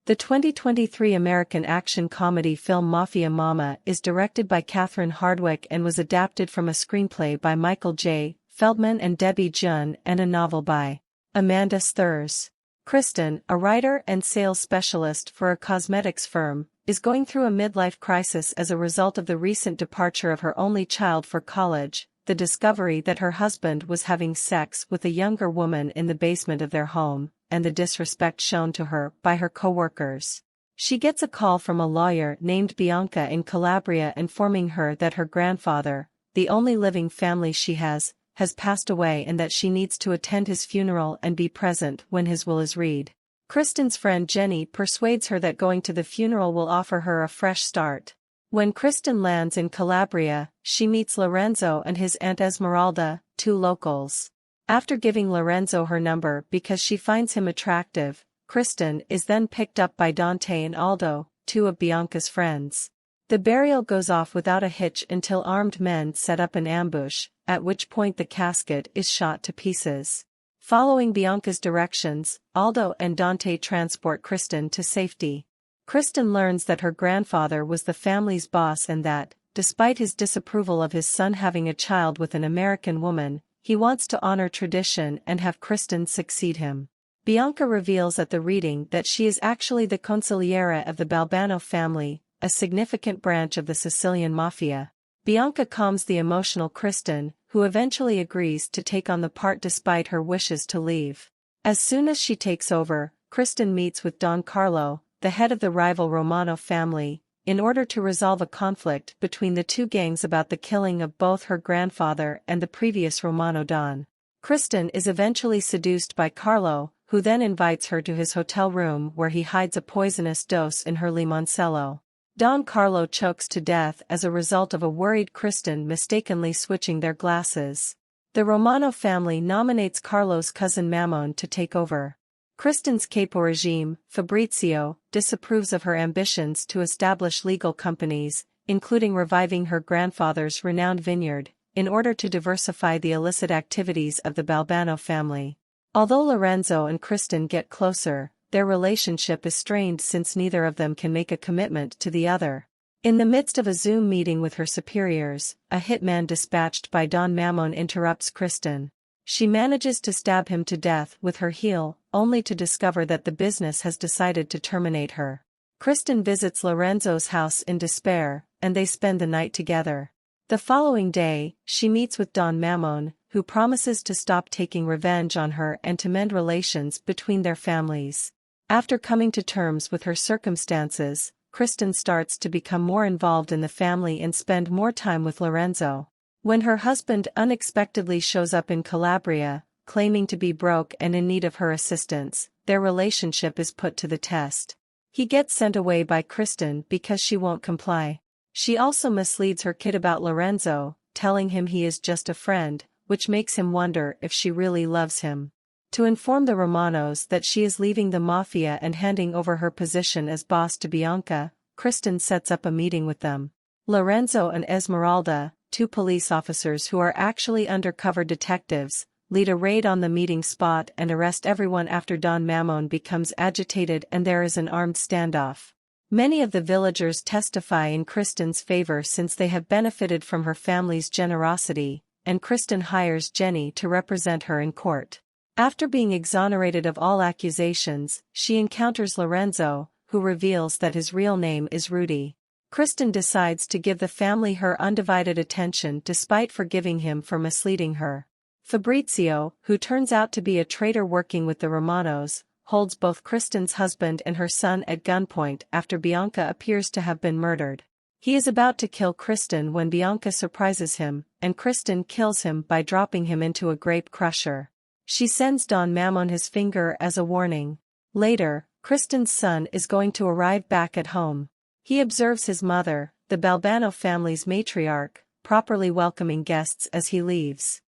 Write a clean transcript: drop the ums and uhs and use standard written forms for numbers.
The 2023 American action comedy film Mafia Mama is directed by Catherine Hardwicke and was adapted from a screenplay by Michael J. Feldman and Debbie Jun and a novel by Amanda Sthers. Kristen, a writer and sales specialist for a cosmetics firm, is going through a midlife crisis as a result of the recent departure of her only child for college, the discovery that her husband was having sex with a younger woman in the basement of their home, and the disrespect shown to her by her co-workers. She gets a call from a lawyer named Bianca in Calabria informing her that her grandfather, the only living family she has passed away and that she needs to attend his funeral and be present when his will is read. Kristen's friend Jenny persuades her that going to the funeral will offer her a fresh start. When Kristen lands in Calabria, she meets Lorenzo and his Aunt Esmeralda, two locals. After giving Lorenzo her number because she finds him attractive, Kristen is then picked up by Dante and Aldo, two of Bianca's friends. The burial goes off without a hitch until armed men set up an ambush, at which point the casket is shot to pieces. Following Bianca's directions, Aldo and Dante transport Kristen to safety. Kristen learns that her grandfather was the family's boss and that, despite his disapproval of his son having a child with an American woman, he wants to honor tradition and have Kristen succeed him. Bianca reveals at the reading that she is actually the consigliere of the Balbano family, a significant branch of the Sicilian mafia. Bianca calms the emotional Kristen, who eventually agrees to take on the part despite her wishes to leave. As soon as she takes over, Kristen meets with Don Carlo, the head of the rival Romano family, in order to resolve a conflict between the two gangs about the killing of both her grandfather and the previous Romano Don. Kristen is eventually seduced by Carlo, who then invites her to his hotel room where he hides a poisonous dose in her limoncello. Don Carlo chokes to death as a result of a worried Kristen mistakenly switching their glasses. The Romano family nominates Carlo's cousin Mammon to take over. Kristen's capo regime, Fabrizio, disapproves of her ambitions to establish legal companies, including reviving her grandfather's renowned vineyard, in order to diversify the illicit activities of the Balbano family. Although Lorenzo and Kristen get closer, their relationship is strained since neither of them can make a commitment to the other. In the midst of a Zoom meeting with her superiors, a hitman dispatched by Don Mammon interrupts Kristen. She manages to stab him to death with her heel, only to discover that the business has decided to terminate her. Kristen visits Lorenzo's house in despair, and they spend the night together. The following day, she meets with Don Mammon, who promises to stop taking revenge on her and to mend relations between their families. After coming to terms with her circumstances, Kristen starts to become more involved in the family and spend more time with Lorenzo. When her husband unexpectedly shows up in Calabria, claiming to be broke and in need of her assistance, their relationship is put to the test. He gets sent away by Kristen because she won't comply. She also misleads her kid about Lorenzo, telling him he is just a friend, which makes him wonder if she really loves him. To inform the Romanos that she is leaving the mafia and handing over her position as boss to Bianca, Kristen sets up a meeting with them. Lorenzo and Esmeralda, two police officers who are actually undercover detectives, lead a raid on the meeting spot and arrest everyone after Don Mammon becomes agitated and there is an armed standoff. Many of the villagers testify in Kristen's favor since they have benefited from her family's generosity, and Kristen hires Jenny to represent her in court. After being exonerated of all accusations, she encounters Lorenzo, who reveals that his real name is Rudy. Kristen decides to give the family her undivided attention despite forgiving him for misleading her. Fabrizio, who turns out to be a traitor working with the Romanos, holds both Kristen's husband and her son at gunpoint after Bianca appears to have been murdered. He is about to kill Kristen when Bianca surprises him, and Kristen kills him by dropping him into a grape crusher. She sends Don Mammon his finger as a warning. Later, Kristen's son is going to arrive back at home. He observes his mother, the Balbano family's matriarch, properly welcoming guests as he leaves.